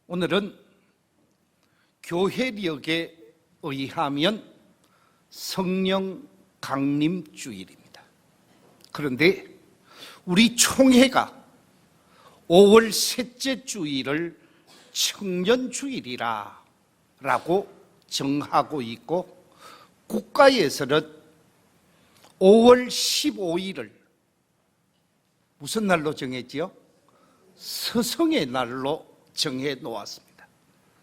오늘은 교회력에 의하면 성령 강림주일입니다. 그런데 우리 총회가 5월 셋째 주일을 청년주일이라고 정하고 있고, 국가에서는 5월 15일을 무슨 날로 정했지요? 서성의 날로 정해 놓았습니다.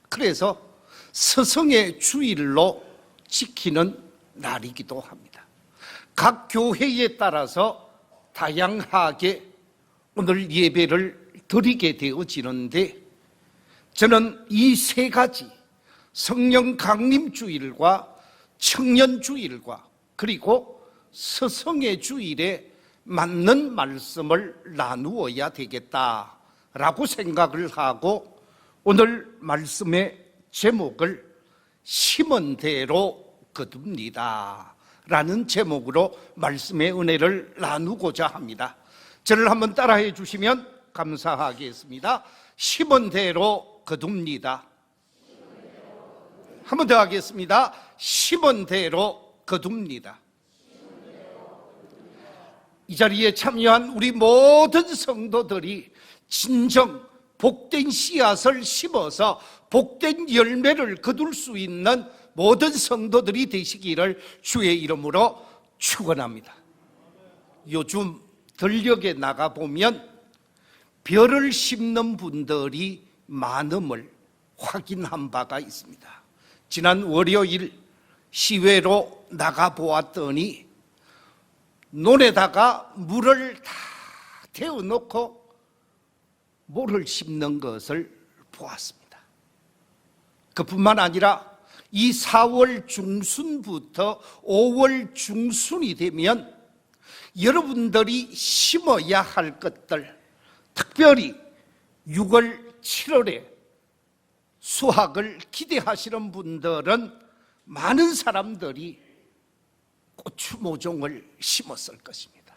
그래서 서성의 주일로 지키는 날이기도 합니다. 각 교회에 따라서 다양하게 오늘 예배를 드리게 되어지는데, 저는 이 세 가지 성령 강림주일과 청년주일과 그리고 서성의 주일에 맞는 말씀을 나누어야 되겠다라고 생각을 하고, 오늘 말씀의 제목을 심은 대로 거둡니다 라는 제목으로 말씀의 은혜를 나누고자 합니다. 저를 한번 따라해 주시면 감사하겠습니다. 심은 대로 거둡니다. 한 번 더 하겠습니다. 심은 대로 거둡니다. 이 자리에 참여한 우리 모든 성도들이 진정 복된 씨앗을 심어서 복된 열매를 거둘 수 있는 모든 성도들이 되시기를 주의 이름으로 축원합니다. 요즘 들녘에 나가보면 벼를 심는 분들이 많음을 확인한 바가 있습니다. 지난 월요일 시외로 나가보았더니 논에다가 물을 다 태워놓고 모를 심는 것을 보았습니다. 그뿐만 아니라 이 4월 중순부터 5월 중순이 되면 여러분들이 심어야 할 것들, 특별히 6월, 7월에 수확을 기대하시는 분들은 많은 사람들이 고추 모종을 심었을 것입니다.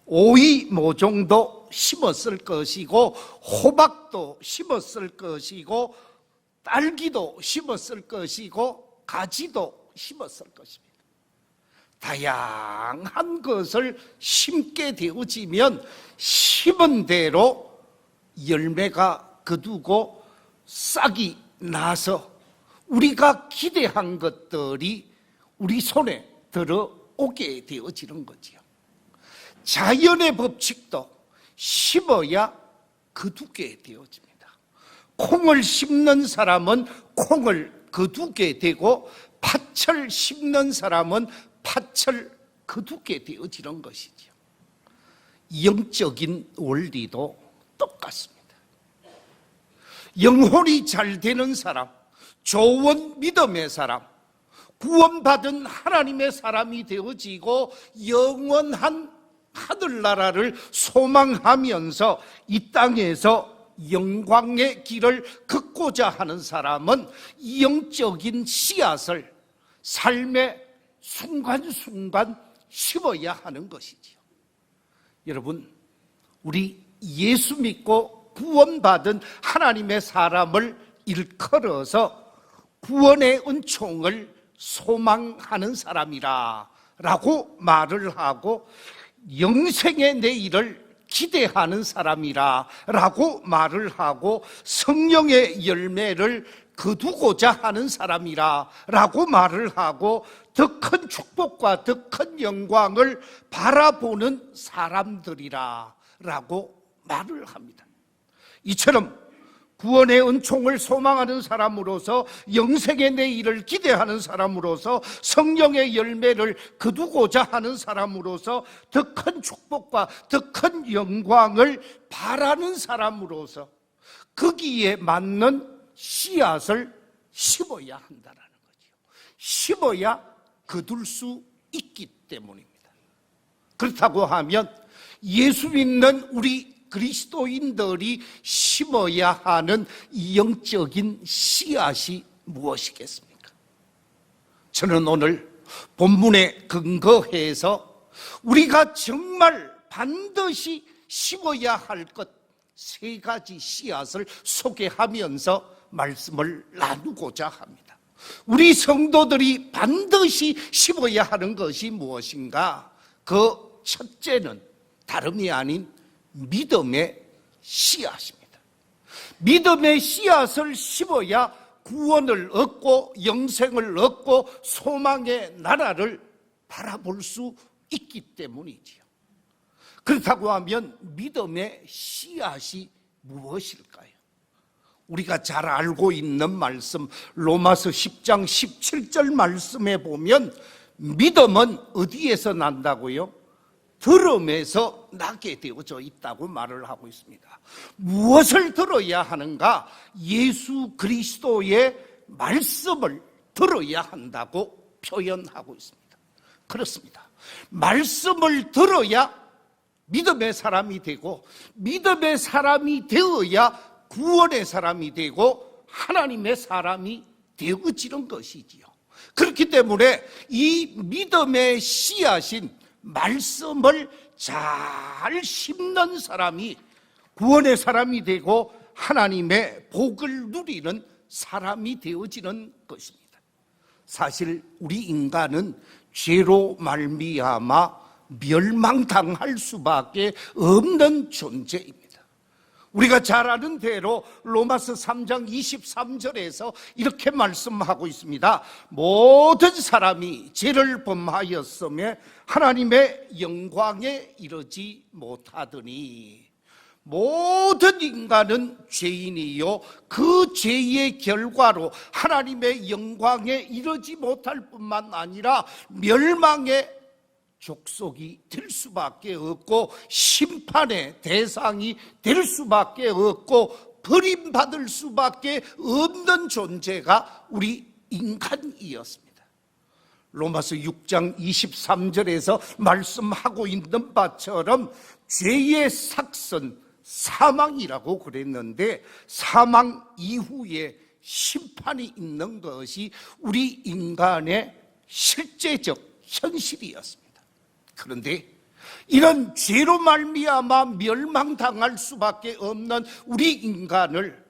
오이 모종도 심었을 것이고, 호박도 심었을 것이고, 딸기도 심었을 것이고, 가지도 심었을 것입니다. 다양한 것을 심게 되어지면 심은 대로 열매가 거두고 싹이 나서 우리가 기대한 것들이 우리 손에 들어오게 되어지는 거지요. 자연의 법칙도 심어야 거두게 되어집니다. 콩을 심는 사람은 콩을 거두게 되고, 팥을 심는 사람은 팥을 거두게 되어지는 것이죠. 영적인 원리도 똑같습니다. 영혼이 잘 되는 사람, 좋은 믿음의 사람, 구원받은 하나님의 사람이 되어지고 영원한 하늘나라를 소망하면서 이 땅에서 영광의 길을 걷고자 하는 사람은 영적인 씨앗을 삶의 순간순간 심어야 하는 것이지요. 여러분, 우리 예수 믿고 구원받은 하나님의 사람을 일컬어서 구원의 은총을 소망하는 사람이라고 말을 하고, 영생의 내일을 기대하는 사람이라고 말을 하고, 성령의 열매를 거두고자 하는 사람이라고 말을 하고, 더 큰 축복과 더 큰 영광을 바라보는 사람들이라고 말을 합니다. 이처럼 구원의 은총을 소망하는 사람으로서, 영생의 내일을 기대하는 사람으로서, 성령의 열매를 거두고자 하는 사람으로서, 더 큰 축복과 더 큰 영광을 바라는 사람으로서 거기에 맞는 씨앗을 심어야 한다는 거죠. 심어야 거둘 수 있기 때문입니다. 그렇다고 하면 예수 믿는 우리 그리스도인들이 심어야 하는 영적인 씨앗이 무엇이겠습니까? 저는 오늘 본문에 근거해서 우리가 정말 반드시 심어야 할 것 세 가지 씨앗을 소개하면서 말씀을 나누고자 합니다. 우리 성도들이 반드시 심어야 하는 것이 무엇인가? 그 첫째는 다름이 아닌 믿음의 씨앗입니다. 믿음의 씨앗을 심어야 구원을 얻고 영생을 얻고 소망의 나라를 바라볼 수 있기 때문이지요. 그렇다고 하면 믿음의 씨앗이 무엇일까요? 우리가 잘 알고 있는 말씀, 로마서 10장 17절 말씀에 보면 믿음은 어디에서 난다고요? 들음에서 나게 되어져 있다고 말을 하고 있습니다. 무엇을 들어야 하는가? 예수 그리스도의 말씀을 들어야 한다고 표현하고 있습니다. 그렇습니다. 말씀을 들어야 믿음의 사람이 되고, 믿음의 사람이 되어야 구원의 사람이 되고 하나님의 사람이 되어지는 것이지요. 그렇기 때문에 이 믿음의 씨앗인 말씀을 잘 심는 사람이 구원의 사람이 되고 하나님의 복을 누리는 사람이 되어지는 것입니다. 사실 우리 인간은 죄로 말미암아 멸망당할 수밖에 없는 존재입니다. 우리가 잘 아는 대로 로마서 3장 23절에서 이렇게 말씀하고 있습니다. 모든 사람이 죄를 범하였으며 하나님의 영광에 이르지 못하더니, 모든 인간은 죄인이요 그 죄의 결과로 하나님의 영광에 이르지 못할 뿐만 아니라 멸망의 족속이 될 수밖에 없고 심판의 대상이 될 수밖에 없고 버림받을 수밖에 없는 존재가 우리 인간이었습니다. 로마서 6장 23절에서 말씀하고 있는 바처럼 죄의 삭선 사망이라고 그랬는데, 사망 이후에 심판이 있는 것이 우리 인간의 실제적 현실이었습니다. 그런데 이런 죄로 말미암아 멸망당할 수밖에 없는 우리 인간을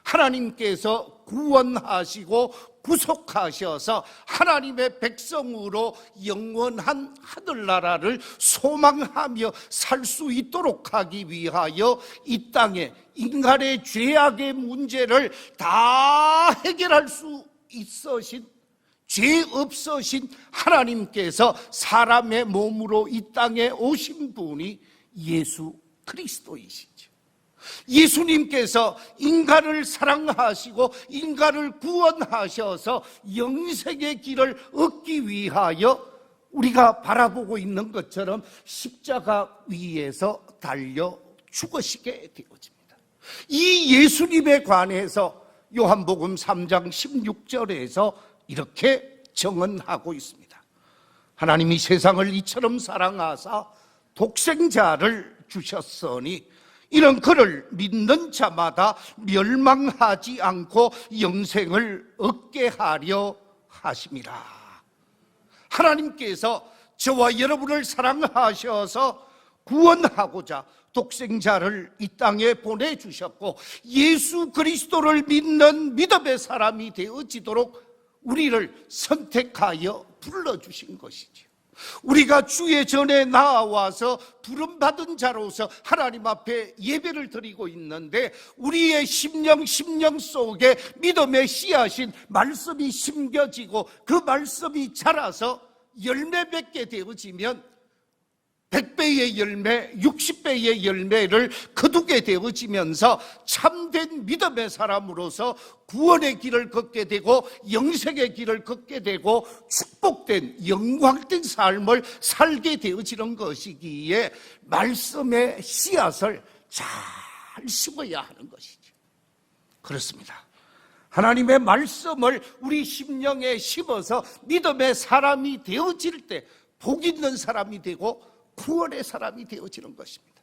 하나님께서 구원하시고 구속하셔서 하나님의 백성으로 영원한 하늘나라를 소망하며 살 수 있도록 하기 위하여 이 땅에 인간의 죄악의 문제를 다 해결할 수 있으신, 죄 없으신 하나님께서 사람의 몸으로 이 땅에 오신 분이 예수 그리스도이시죠. 예수님께서 인간을 사랑하시고 인간을 구원하셔서 영생의 길을 얻기 위하여 우리가 바라보고 있는 것처럼 십자가 위에서 달려 죽으시게 되어집니다. 이 예수님에 관해서 요한복음 3장 16절에서 이렇게 정언하고 있습니다. 하나님이 세상을 이처럼 사랑하사 독생자를 주셨으니 이런 그를 믿는 자마다 멸망하지 않고 영생을 얻게 하려 하심이라. 하나님께서 저와 여러분을 사랑하셔서 구원하고자 독생자를 이 땅에 보내주셨고, 예수 그리스도를 믿는 믿음의 사람이 되어지도록 우리를 선택하여 불러주신 것이죠. 우리가 주의 전에 나와서 부름받은 자로서 하나님 앞에 예배를 드리고 있는데, 우리의 심령 속에 믿음의 씨앗인 말씀이 심겨지고 그 말씀이 자라서 열매 맺게 되어지면 100배의 열매, 60배의 열매를 거두게 되어지면서 참된 믿음의 사람으로서 구원의 길을 걷게 되고 영생의 길을 걷게 되고 축복된 영광된 삶을 살게 되어지는 것이기에 말씀의 씨앗을 잘 심어야 하는 것이죠. 그렇습니다. 하나님의 말씀을 우리 심령에 심어서 믿음의 사람이 되어질 때 복 있는 사람이 되고 구원의 사람이 되어지는 것입니다.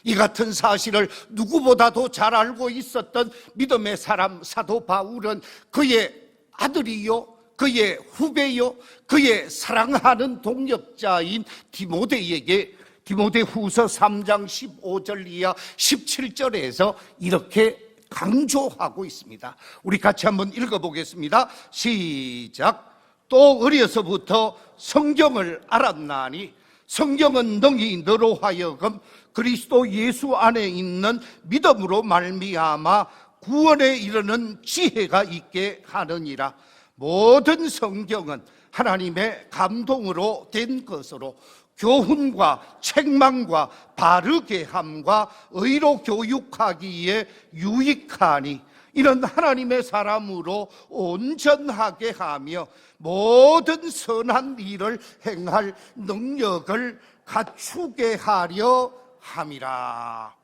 이 같은 사실을 누구보다도 잘 알고 있었던 믿음의 사람 사도 바울은 그의 아들이요, 그의 후배요, 그의 사랑하는 동역자인 디모데에게 디모데 후서 3장 15절 이하 17절에서 이렇게 강조하고 있습니다. 우리 같이 한번 읽어보겠습니다. 시작. 또 어려서부터 성경을 알았나니 성경은 능히 너로 하여금 그리스도 예수 안에 있는 믿음으로 말미암아 구원에 이르는 지혜가 있게 하느니라. 모든 성경은 하나님의 감동으로 된 것으로 교훈과 책망과 바르게 함과 의로 교육하기에 유익하니 이런 하나님의 사람으로 온전하게 하며 모든 선한 일을 행할 능력을 갖추게 하려 함이라.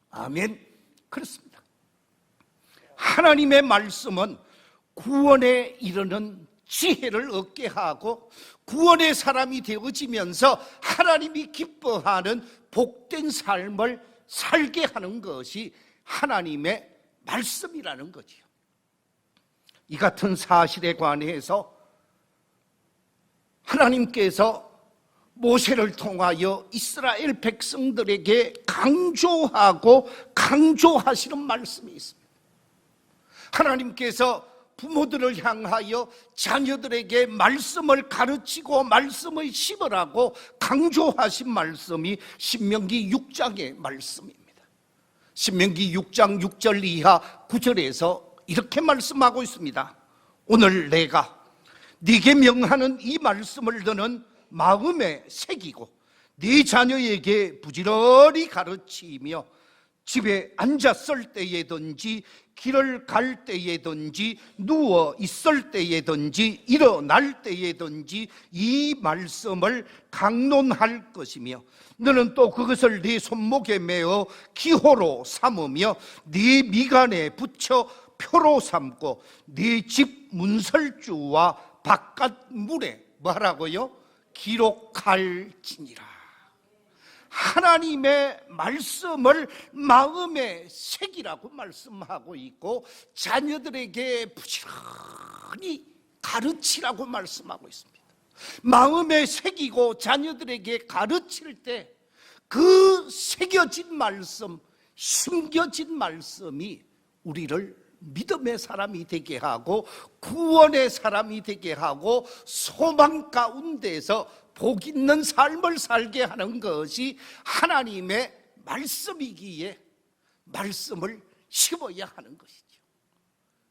아멘. 그렇습니다. 하나님의 말씀은 구원에 이르는 지혜를 얻게 하고 구원의 사람이 되어지면서 하나님이 기뻐하는 복된 삶을 살게 하는 것이 하나님의 말씀이라는 거지요. 이 같은 사실에 관해서 하나님께서 모세를 통하여 이스라엘 백성들에게 강조하고 강조하시는 말씀이 있습니다. 하나님께서 부모들을 향하여 자녀들에게 말씀을 가르치고 말씀을 심으라고 강조하신 말씀이 신명기 6장의 말씀입니다. 신명기 6장 6절 이하 9절에서 이렇게 말씀하고 있습니다. 오늘 내가 네게 명하는 이 말씀을 너는 마음에 새기고 네 자녀에게 부지런히 가르치며 집에 앉았을 때에든지 길을 갈 때에든지 누워 있을 때에든지 일어날 때에든지 이 말씀을 강론할 것이며 너는 또 그것을 네 손목에 메어 기호로 삼으며 네 미간에 붙여 표로 삼고 네 집 문설주와 바깥 문에 뭐하라고요? 기록할지니라. 하나님의 말씀을 마음에 새기라고 말씀하고 있고 자녀들에게 부지런히 가르치라고 말씀하고 있습니다. 마음에 새기고 자녀들에게 가르칠 때 그 새겨진 말씀, 숨겨진 말씀이 우리를 믿음의 사람이 되게 하고 구원의 사람이 되게 하고 소망 가운데서 복 있는 삶을 살게 하는 것이 하나님의 말씀이기에 말씀을 심어야 하는 것이죠.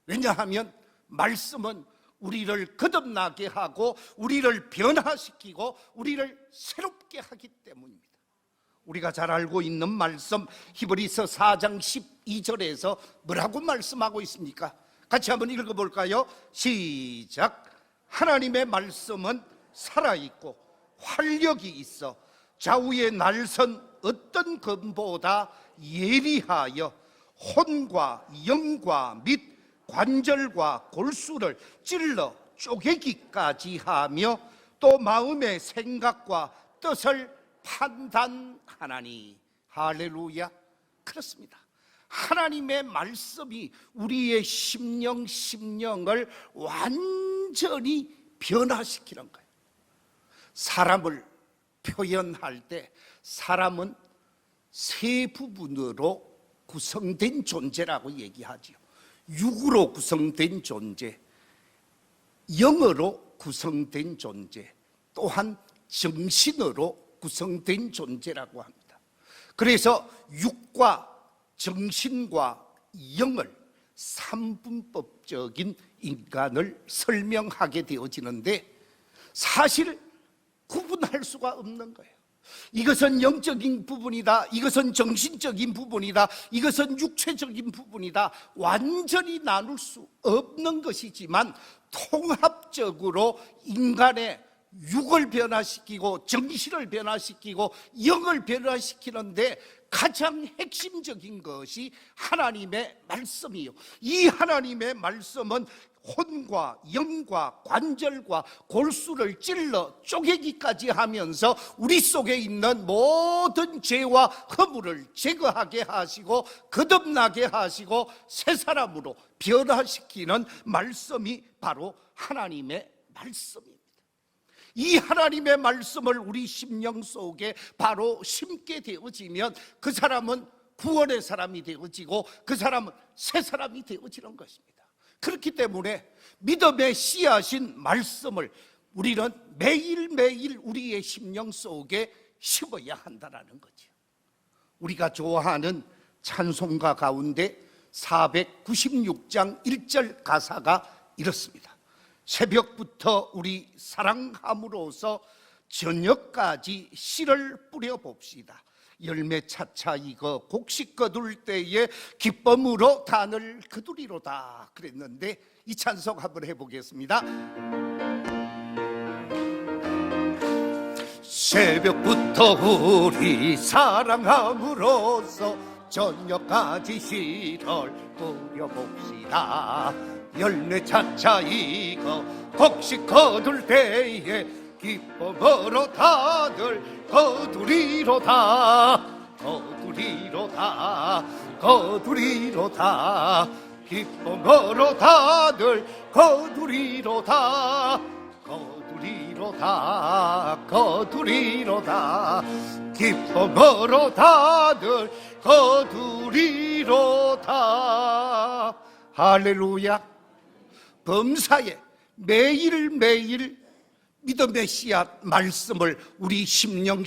왜냐하면 말씀은 우리를 거듭나게 하고 우리를 변화시키고 우리를 새롭게 하기 때문입니다. 우리가 잘 알고 있는 말씀 히브리서 4장 12절에서 뭐라고 말씀하고 있습니까? 같이 한번 읽어볼까요? 시작. 하나님의 말씀은 살아있고 활력이 있어 좌우의 날선 어떤 검보다 예리하여 혼과 영과 및 관절과 골수를 찔러 쪼개기까지 하며 또 마음의 생각과 뜻을 판단하나니. 할렐루야. 그렇습니다. 하나님의 말씀이 우리의 심령을 완전히 변화시키는 거예요. 사람을 표현할 때 사람은 세 부분으로 구성된 존재라고 얘기하죠. 육으로 구성된 존재, 영으로 구성된 존재, 또한 정신으로 구성된 존재라고 합니다. 그래서 육과 정신과 영을 삼분법적인 인간을 설명하게 되어지는데 사실 구분할 수가 없는 거예요. 이것은 영적인 부분이다, 이것은 정신적인 부분이다, 이것은 육체적인 부분이다, 완전히 나눌 수 없는 것이지만 통합적으로 인간의 육을 변화시키고 정신을 변화시키고 영을 변화시키는데 가장 핵심적인 것이 하나님의 말씀이요. 이 하나님의 말씀은 혼과 영과 관절과 골수를 찔러 쪼개기까지 하면서 우리 속에 있는 모든 죄와 허물을 제거하게 하시고 거듭나게 하시고 새 사람으로 변화시키는 말씀이 바로 하나님의 말씀입니다. 이 하나님의 말씀을 우리 심령 속에 바로 심게 되어지면 그 사람은 구원의 사람이 되어지고 그 사람은 새 사람이 되어지는 것입니다. 그렇기 때문에 믿음의 씨앗인 말씀을 우리는 매일매일 우리의 심령 속에 심어야 한다는 거죠. 우리가 좋아하는 찬송가 가운데 496장 1절 가사가 이렇습니다. 새벽부터 우리 사랑함으로써 저녁까지 씨를 뿌려봅시다. 열매 차차 익어 곡식 거둘 때에 기쁨으로 단을 거두리로다 그랬는데, 이 찬송 한번 해보겠습니다. 새벽부터 우리 사랑함으로써 저녁까지 씨를 뿌려봅시다. 열매 차차 익어 곡식 거둘 때에 기쁨으로 다들 거두리로다. 거두리로다. 거두리로다. 기쁨으로 다들 거두리로다. 거두리로다. 거두리로다. 기쁨으로 다들 거두리로다. 할렐루야. 범사에 매일매일 믿음의 씨앗 말씀을 우리 심령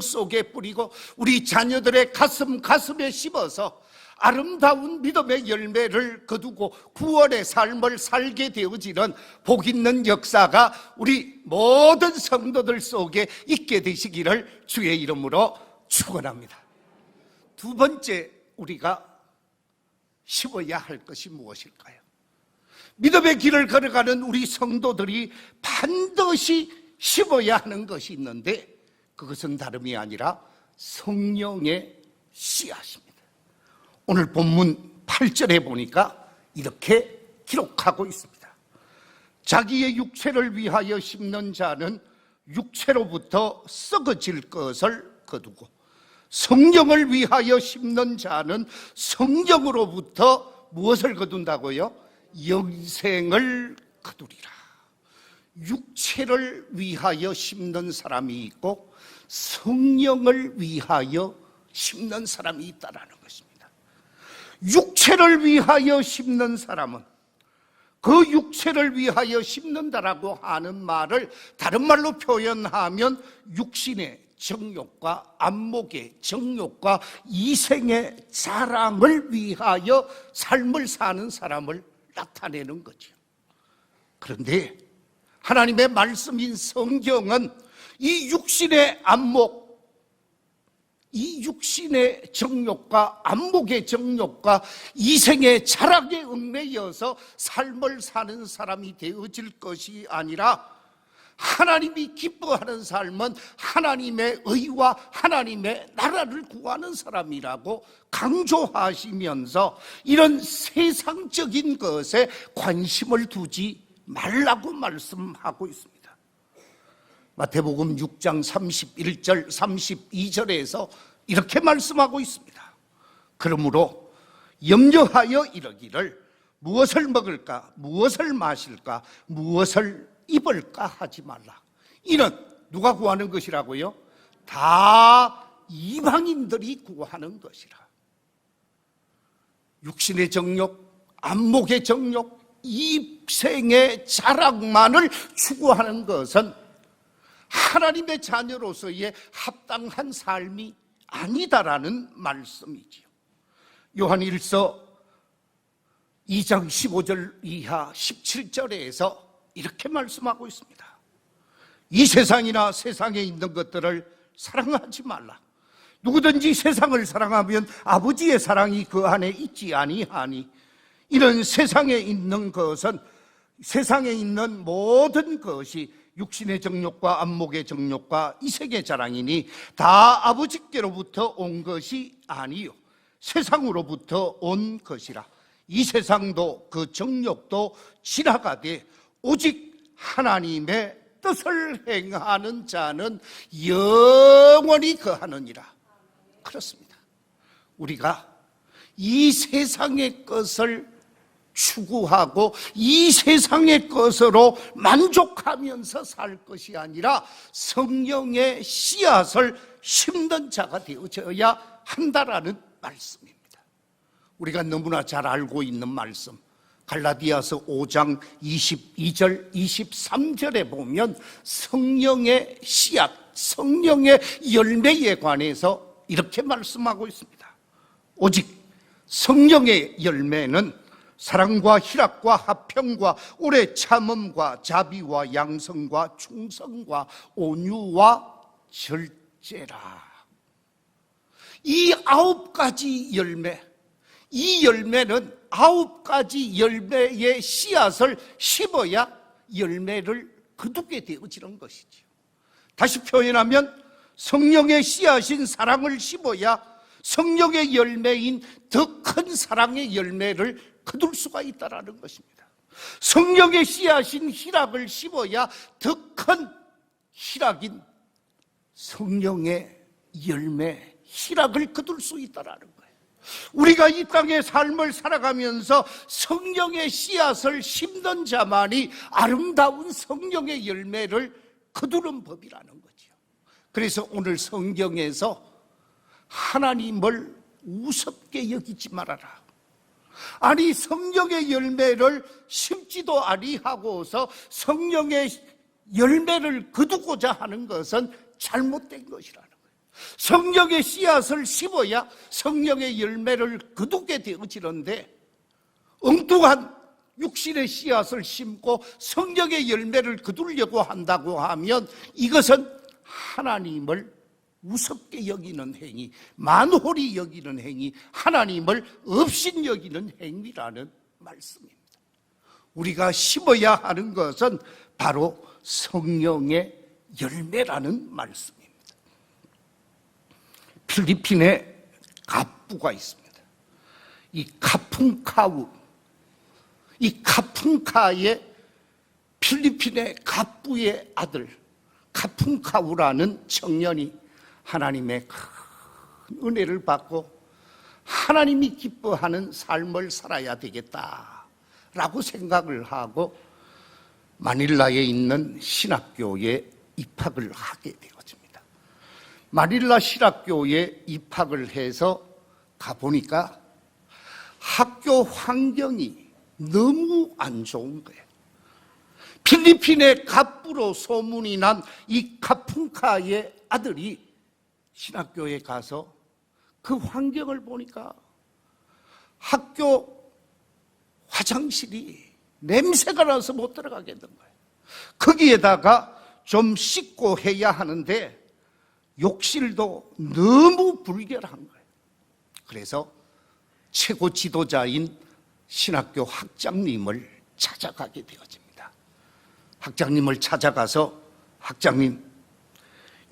속에 뿌리고 우리 자녀들의 가슴에 심어서 아름다운 믿음의 열매를 거두고 구원의 삶을 살게 되어지는 복 있는 역사가 우리 모든 성도들 속에 있게 되시기를 주의 이름으로 축원합니다. 두 번째, 우리가 심어야 할 것이 무엇일까요? 믿음의 길을 걸어가는 우리 성도들이 반드시 심어야 하는 것이 있는데, 그것은 다름이 아니라 성령의 씨앗입니다. 오늘 본문 8절에 보니까 이렇게 기록하고 있습니다. 자기의 육체를 위하여 심는 자는 육체로부터 썩어질 것을 거두고, 성령을 위하여 심는 자는 성령으로부터 무엇을 거둔다고요? 영생을 거두리라. 육체를 위하여 심는 사람이 있고 성령을 위하여 심는 사람이 있다라는 것입니다. 육체를 위하여 심는 사람은 그 육체를 위하여 심는다라고 하는 말을 다른 말로 표현하면 육신의 정욕과 안목의 정욕과 이생의 자랑을 위하여 삶을 사는 사람을 나타내는 거죠. 그런데 하나님의 말씀인 성경은 이 육신의 안목, 이 육신의 정욕과 안목의 정욕과 이생의 자랑에 얽매여서 삶을 사는 사람이 되어질 것이 아니라, 하나님이 기뻐하는 삶은 하나님의 의와 하나님의 나라를 구하는 사람이라고 강조하시면서 이런 세상적인 것에 관심을 두지 말라고 말씀하고 있습니다. 마태복음 6장 31절 32절에서 이렇게 말씀하고 있습니다. 그러므로 염려하여 이르기를 무엇을 먹을까, 무엇을 마실까, 무엇을 입을까 하지 말라. 이는 누가 구하는 것이라고요? 다 이방인들이 구하는 것이라. 육신의 정욕, 안목의 정욕, 이생의 자랑만을 추구하는 것은 하나님의 자녀로서의 합당한 삶이 아니다라는 말씀이지요. 요한일서 2장 15절 이하 17절에서 이렇게 말씀하고 있습니다. 이 세상이나 세상에 있는 것들을 사랑하지 말라. 누구든지 세상을 사랑하면 아버지의 사랑이 그 안에 있지 아니하니, 이런 세상에 있는 것은, 세상에 있는 모든 것이 육신의 정욕과 안목의 정욕과 이색의 자랑이니 다 아버지께로부터 온 것이 아니요 세상으로부터 온 것이라. 이 세상도 그 정욕도 지나가되 오직 하나님의 뜻을 행하는 자는 영원히 거하느니라. 그렇습니다. 우리가 이 세상의 것을 추구하고 이 세상의 것으로 만족하면서 살 것이 아니라 성령의 씨앗을 심는 자가 되어져야 한다라는 말씀입니다. 우리가 너무나 잘 알고 있는 말씀, 갈라디아서 5장 22절 23절에 보면 성령의 씨앗, 성령의 열매에 관해서 이렇게 말씀하고 있습니다. 오직 성령의 열매는 사랑과 희락과 화평과 오래 참음과 자비와 양성과 충성과 온유와 절제라. 이 9가지 열매, 이 열매는 9가지 열매의 씨앗을 심어야 열매를 거두게 되어지는 것이죠. 다시 표현하면 성령의 씨앗인 사랑을 심어야 성령의 열매인 더 큰 사랑의 열매를 거둘 수가 있다는 것입니다. 성령의 씨앗인 희락을 심어야 더 큰 희락인 성령의 열매, 희락을 거둘 수 있다는 거예요. 우리가 이 땅의 삶을 살아가면서 성령의 씨앗을 심는 자만이 아름다운 성령의 열매를 거두는 법이라는 거죠. 그래서 오늘 성경에서 하나님을 우습게 여기지 말아라. 아니, 성령의 열매를 심지도 아니하고서 성령의 열매를 거두고자 하는 것은 잘못된 것이라는 거예요. 성령의 씨앗을 심어야 성령의 열매를 거두게 되어지는데, 엉뚱한 육신의 씨앗을 심고 성령의 열매를 거두려고 한다고 하면 이것은 하나님을 우습게 여기는 행위, 만홀히 여기는 행위, 하나님을 업신 여기는 행위라는 말씀입니다. 우리가 심어야 하는 것은 바로 성령의 열매라는 말씀입니다. 필리핀에 갑부가 있습니다. 이 카풍카우, 이 카풍카의 필리핀의 갑부의 아들 카풍카우라는 청년이 하나님의 큰 은혜를 받고 하나님이 기뻐하는 삶을 살아야 되겠다라고 생각을 하고 마닐라에 있는 신학교에 입학을 하게 되어집니다. 마닐라 신학교에 입학을 해서 가보니까 학교 환경이 너무 안 좋은 거예요. 필리핀의 갑부로 소문이 난 이 카풍카의 아들이 신학교에 가서 그 환경을 보니까 학교 화장실이 냄새가 나서 못 들어가겠는 거예요. 거기에다가 좀 씻고 해야 하는데 욕실도 너무 불결한 거예요. 그래서 최고 지도자인 신학교 학장님을 찾아가게 되어집니다. 학장님을 찾아가서, 학장님,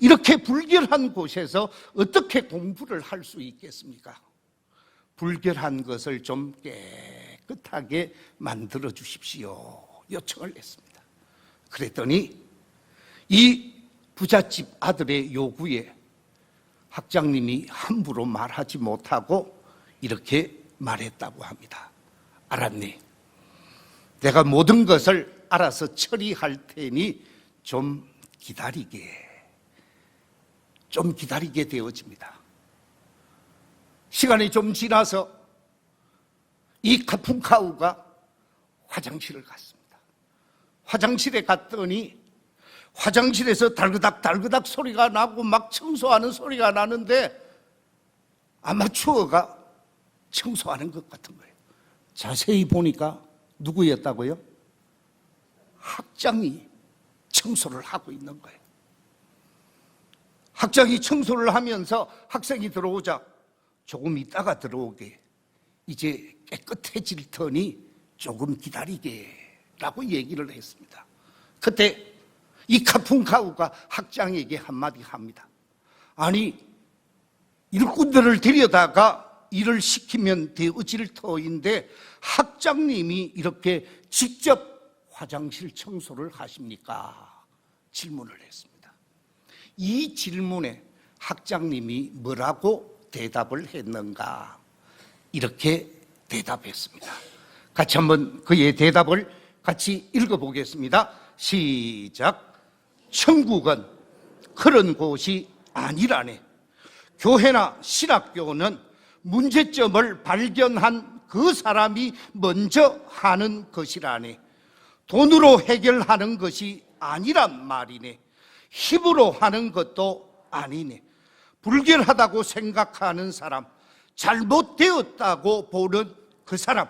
이렇게 불결한 곳에서 어떻게 공부를 할 수 있겠습니까? 불결한 것을 좀 깨끗하게 만들어 주십시오 요청을 했습니다. 그랬더니 이 부잣집 아들의 요구에 학장님이 함부로 말하지 못하고 이렇게 말했다고 합니다. 알았니? 내가 모든 것을 알아서 처리할 테니 좀 기다리게 되어집니다. 시간이 좀 지나서 이 카풍카우가 화장실을 갔습니다. 화장실에 갔더니 화장실에서 달그닥 소리가 나고 막 청소하는 소리가 나는데 아마추어가 청소하는 것 같은 거예요. 자세히 보니까 누구였다고요? 학장이 청소를 하고 있는 거예요. 학장이 청소를 하면서 학생이 들어오자 조금 있다가 들어오게, 이제 깨끗해질 테니 조금 기다리게 라고 얘기를 했습니다. 그때 이 카풍카우가 학장에게 한마디 합니다. 아니, 일꾼들을 데려다가 일을 시키면 되어질 터인데 학장님이 이렇게 직접 화장실 청소를 하십니까? 질문을 했습니다. 이 질문에 학장님이 뭐라고 대답을 했는가? 이렇게 대답했습니다. 같이 한번 그의 대답을 같이 읽어보겠습니다. 시작. 천국은 그런 곳이 아니라네. 교회나 신학교는 문제점을 발견한 그 사람이 먼저 하는 것이라네. 돈으로 해결하는 것이 아니란 말이네. 힘으로 하는 것도 아니네. 불결하다고 생각하는 사람, 잘못되었다고 보는 그 사람,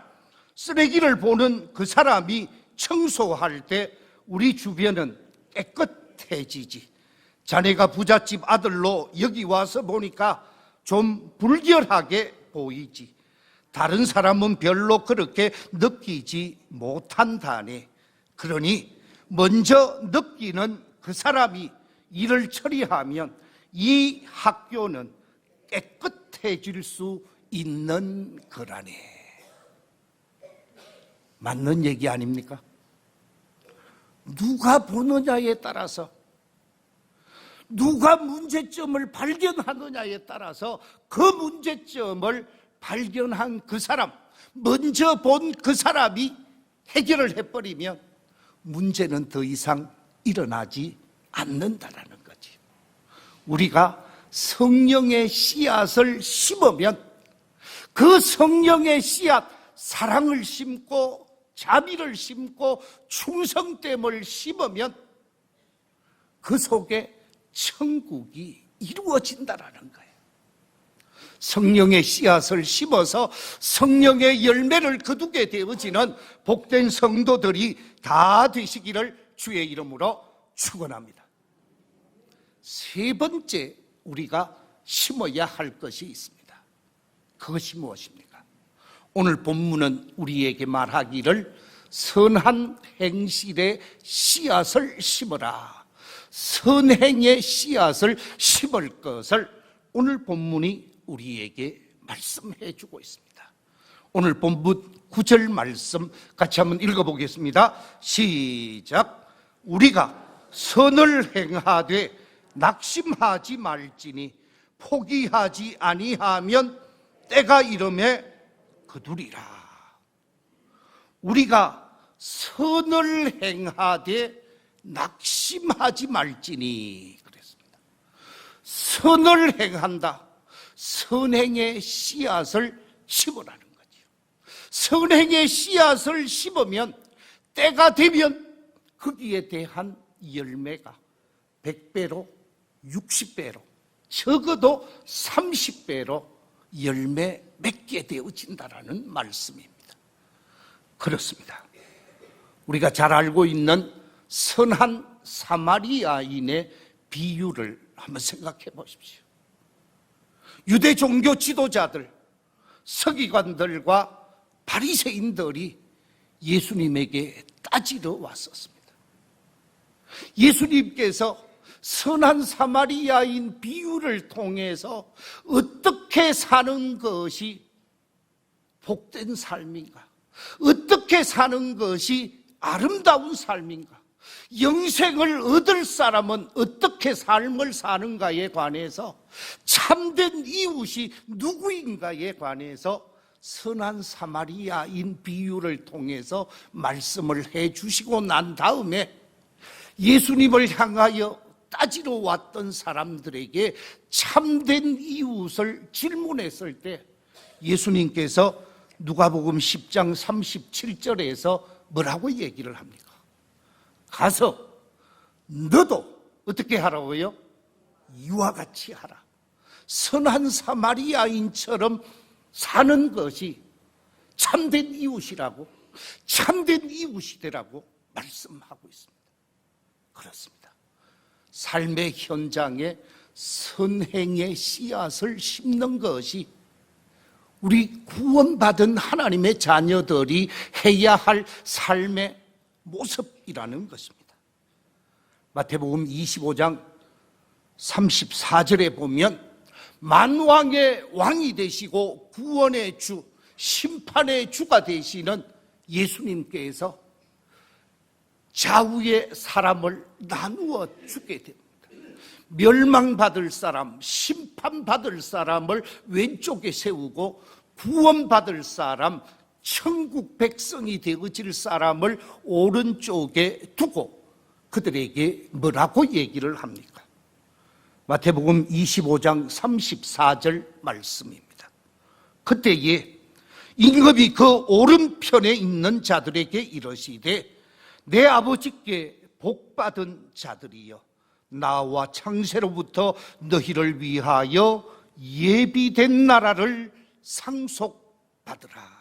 쓰레기를 보는 그 사람이 청소할 때 우리 주변은 깨끗해지지. 자네가 부잣집 아들로 여기 와서 보니까 좀 불결하게 보이지. 다른 사람은 별로 그렇게 느끼지 못한다네. 그러니 먼저 느끼는 그 사람이 일을 처리하면 이 학교는 깨끗해질 수 있는 거라네. 맞는 얘기 아닙니까? 누가 보느냐에 따라서, 누가 문제점을 발견하느냐에 따라서 그 문제점을 발견한 그 사람, 먼저 본 그 사람이 해결을 해버리면 문제는 더 이상 일어나지 않는다라는 거지. 우리가 성령의 씨앗을 심으면 그 성령의 씨앗, 사랑을 심고 자비를 심고 충성됨을 심으면 그 속에 천국이 이루어진다라는 거예요. 성령의 씨앗을 심어서 성령의 열매를 거두게 되어지는 복된 성도들이 다 되시기를 주의 이름으로 축원합니다. 세 번째 우리가 심어야 할 것이 있습니다. 그것이 무엇입니까? 오늘 본문은 우리에게 말하기를 선한 행실의 씨앗을 심어라, 선행의 씨앗을 심을 것을 오늘 본문이 우리에게 말씀해 주고 있습니다. 오늘 본문 9절 말씀 같이 한번 읽어보겠습니다. 시작. 우리가 선을 행하되 낙심하지 말지니 포기하지 아니하면 때가 이름에 거두리라. 우리가 선을 행하되 낙심하지 말지니 그랬습니다. 선을 행한다. 선행의 씨앗을 심으라는 거죠. 선행의 씨앗을 심으면 때가 되면 거기에 대한 열매가 100배로 60배로 적어도 30배로 열매 맺게 되어진다라는 말씀입니다. 그렇습니다. 우리가 잘 알고 있는 선한 사마리아인의 비유를 한번 생각해 보십시오. 유대 종교 지도자들, 서기관들과 바리새인들이 예수님에게 따지러 왔었습니다. 예수님께서 선한 사마리아인 비유를 통해서 어떻게 사는 것이 복된 삶인가? 어떻게 사는 것이 아름다운 삶인가? 영생을 얻을 사람은 어떻게 삶을 사는가에 관해서, 참된 이웃이 누구인가에 관해서 선한 사마리아인 비유를 통해서 말씀을 해 주시고 난 다음에 예수님을 향하여 따지러 왔던 사람들에게 참된 이웃을 질문했을 때 예수님께서 누가복음 10장 37절에서 뭐라고 얘기를 합니까? 가서 너도 어떻게 하라고요? 이와 같이 하라. 선한 사마리아인처럼 사는 것이 참된 이웃이라고, 참된 이웃이 되라고 말씀하고 있습니다. 그렇습니다. 삶의 현장에 선행의 씨앗을 심는 것이 우리 구원받은 하나님의 자녀들이 해야 할 삶의 모습이라는 것입니다. 마태복음 25장 34절에 보면 만왕의 왕이 되시고 구원의 주, 심판의 주가 되시는 예수님께서 좌우의 사람을 나누어 주게 됩니다. 멸망받을 사람, 심판받을 사람을 왼쪽에 세우고 구원받을 사람, 천국 백성이 되어질 사람을 오른쪽에 두고 그들에게 뭐라고 얘기를 합니까? 마태복음 25장 34절 말씀입니다. 그때에 임금이 그 오른편에 있는 자들에게 이르시되 내 아버지께 복받은 자들이여 나와 창세로부터 너희를 위하여 예비된 나라를 상속받으라.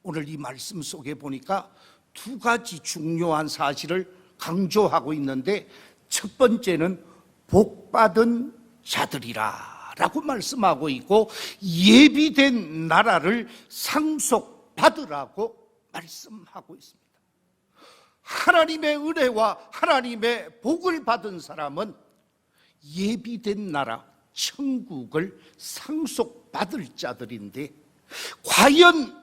오늘 이 말씀 속에 보니까 두 가지 중요한 사실을 강조하고 있는데, 첫 번째는 복받은 자들이라 라고 말씀하고 있고, 예비된 나라를 상속받으라고 말씀하고 있습니다. 하나님의 은혜와 하나님의 복을 받은 사람은 예비된 나라 천국을 상속받을 자들인데, 과연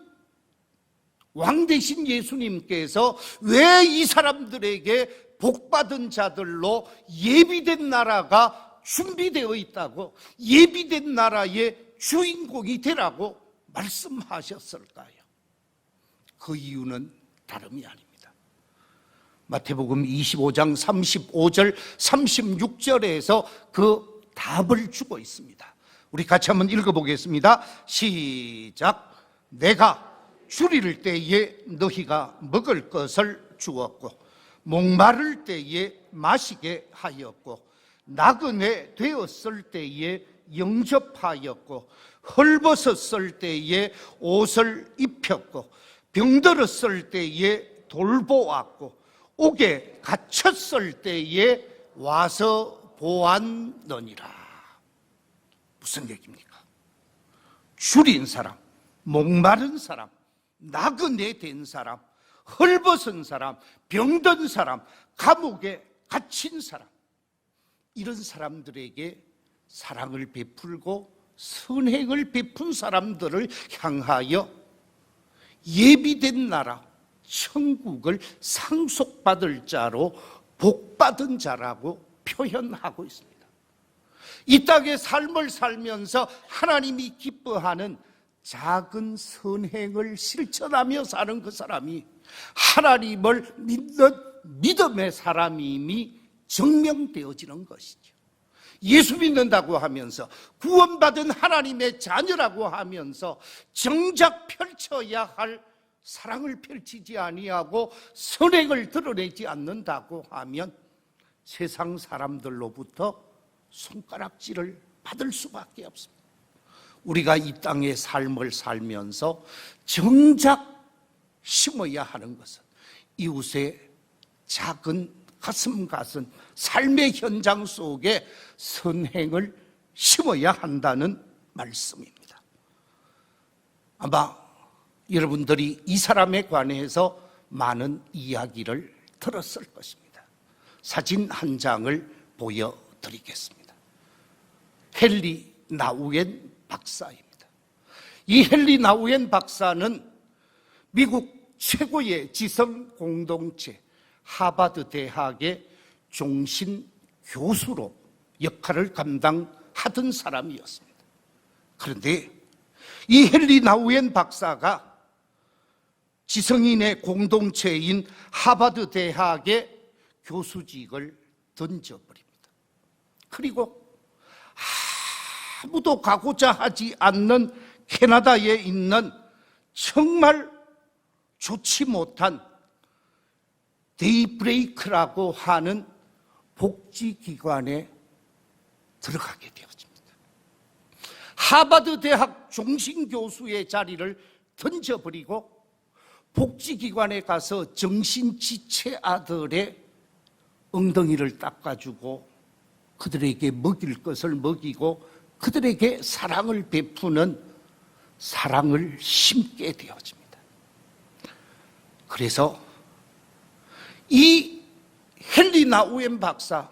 왕 되신 예수님께서 왜 이 사람들에게 복받은 자들로 예비된 나라가 준비되어 있다고, 예비된 나라의 주인공이 되라고 말씀하셨을까요? 그 이유는 다름이 아닙니다. 마태복음 25장 35절 36절에서 그 답을 주고 있습니다. 우리 같이 한번 읽어보겠습니다. 시작. 내가 줄일 때에 너희가 먹을 것을 주었고 목마를 때에 마시게 하였고 나그네 되었을 때에 영접하였고 헐벗었을 때에 옷을 입혔고 병들었을 때에 돌보았고 옥에 갇혔을 때에 와서 보았느니라. 무슨 얘기입니까? 줄인 사람, 목마른 사람, 나그네 된 사람, 헐벗은 사람, 병든 사람, 감옥에 갇힌 사람, 이런 사람들에게 사랑을 베풀고 선행을 베푼 사람들을 향하여 예비된 나라 천국을 상속받을 자로 복받은 자라고 표현하고 있습니다. 이 땅의 삶을 살면서 하나님이 기뻐하는 작은 선행을 실천하며 사는 그 사람이 하나님을 믿는 믿음의 사람임이 증명되어지는 것이죠. 예수 믿는다고 하면서 구원받은 하나님의 자녀라고 하면서 정작 펼쳐야 할 사랑을 펼치지 아니하고 선행을 드러내지 않는다고 하면 세상 사람들로부터 손가락질을 받을 수밖에 없습니다. 우리가 이 땅의 삶을 살면서 정작 심어야 하는 것은 이웃의 작은 가슴 같은 삶의 현장 속에 선행을 심어야 한다는 말씀입니다. 아마 여러분들이 이 사람에 관해서 많은 이야기를 들었을 것입니다. 사진 한 장을 보여드리겠습니다. 헨리 나우엔 박사입니다. 이 헨리 나우엔 박사는 미국 최고의 지성 공동체 하버드 대학의 종신 교수로 역할을 감당하던 사람이었습니다. 그런데 이 헨리 나우엔 박사가 지성인의 공동체인 하버드 대학의 교수직을 던져버립니다. 그리고 아무도 가고자 하지 않는 캐나다에 있는 정말 좋지 못한 데이브레이크라고 하는 복지기관에 들어가게 되어집니다. 하버드 대학 종신교수의 자리를 던져버리고 복지기관에 가서 정신지체 아들의 엉덩이를 닦아주고 그들에게 먹일 것을 먹이고 그들에게 사랑을 베푸는 사랑을 심게 되어집니다. 그래서 이 헨리 나우엔 박사,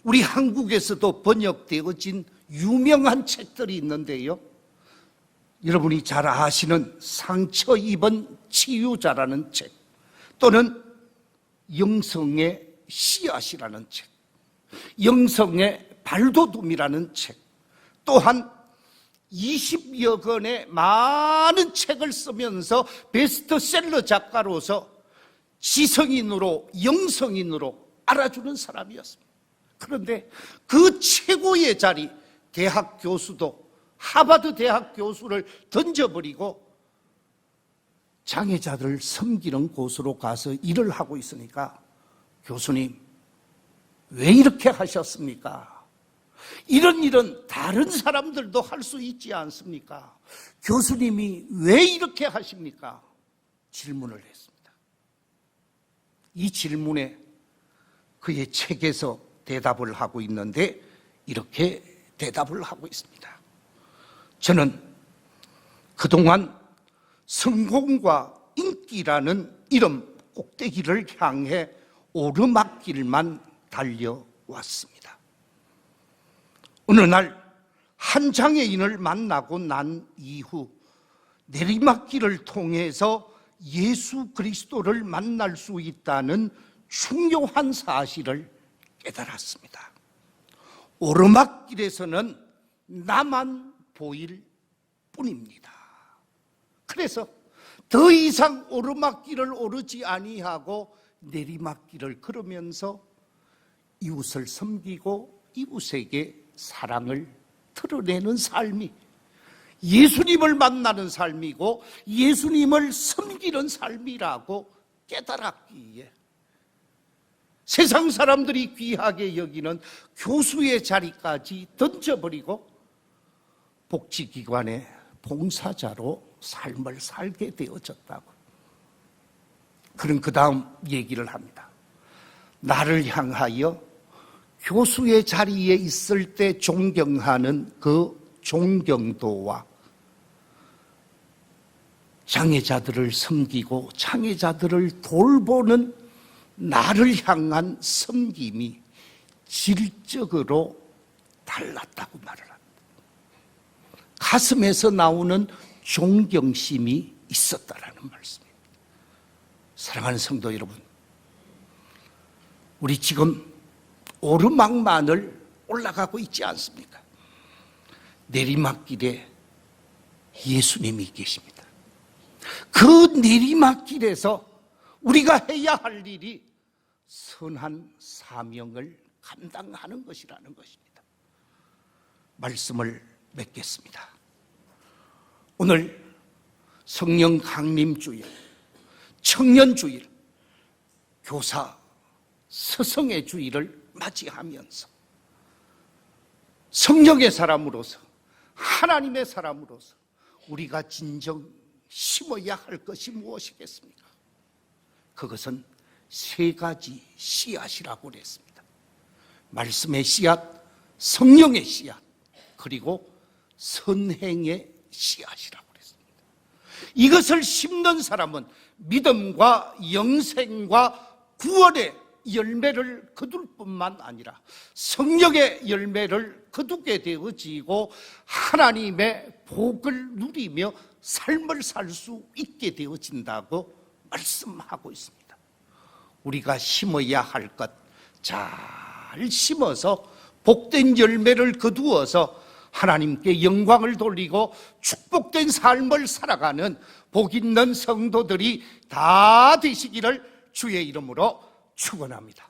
우리 한국에서도 번역되어진 유명한 책들이 있는데요, 여러분이 잘 아시는 상처 입은 치유자라는 책, 또는 영성의 씨앗이라는 책, 영성의 발돋움이라는 책, 또한 20여 권의 많은 책을 쓰면서 베스트셀러 작가로서 지성인으로 영성인으로 알아주는 사람이었습니다. 그런데 그 최고의 자리, 대학 교수도 하버드 대학 교수를 던져버리고 장애자들을 섬기는 곳으로 가서 일을 하고 있으니까 교수님, 왜 이렇게 하셨습니까? 이런 일은 다른 사람들도 할 수 있지 않습니까? 교수님이 왜 이렇게 하십니까? 질문을 했습니다. 이 질문에 그의 책에서 대답을 하고 있는데 이렇게 대답을 하고 있습니다. 저는 그동안 성공과 인기라는 이름 꼭대기를 향해 오르막길만 달려왔습니다. 어느 날 한 장애인을 만나고 난 이후 내리막길을 통해서 예수 그리스도를 만날 수 있다는 중요한 사실을 깨달았습니다. 오르막길에서는 나만 보일 뿐입니다. 그래서 더 이상 오르막길을 오르지 아니하고 내리막길을 걸으면서 이웃을 섬기고 이웃에게 사랑을 드러내는 삶이 예수님을 만나는 삶이고 예수님을 섬기는 삶이라고 깨달았기에 세상 사람들이 귀하게 여기는 교수의 자리까지 던져버리고 복지기관의 봉사자로 삶을 살게 되어졌다고. 그는 그 다음 얘기를 합니다. 나를 향하여 교수의 자리에 있을 때 존경하는 그 존경도와 장애자들을 섬기고 장애자들을 돌보는 나를 향한 섬김이 질적으로 달랐다고 말을 합니다. 가슴에서 나오는 존경심이 있었다라는 말씀입니다. 사랑하는 성도 여러분, 우리 지금 오르막만을 올라가고 있지 않습니까? 내리막길에 예수님이 계십니다. 그 내리막길에서 우리가 해야 할 일이 선한 사명을 감당하는 것이라는 것입니다. 말씀을 맺겠습니다. 오늘 성령 강림 주일, 청년 주일, 교사 스승의 주일을 맞이하면서 성령의 사람으로서 하나님의 사람으로서 우리가 진정 심어야 할 것이 무엇이겠습니까? 그것은 세 가지 씨앗이라고 그랬습니다. 말씀의 씨앗, 성령의 씨앗, 그리고 선행의 씨앗이라고 그랬습니다. 이것을 심는 사람은 믿음과 영생과 구원의 열매를 거둘 뿐만 아니라 성령의 열매를 거두게 되어지고 하나님의 복을 누리며 삶을 살 수 있게 되어진다고 말씀하고 있습니다. 우리가 심어야 할 것 잘 심어서 복된 열매를 거두어서 하나님께 영광을 돌리고 축복된 삶을 살아가는 복 있는 성도들이 다 되시기를 주의 이름으로 축원합니다.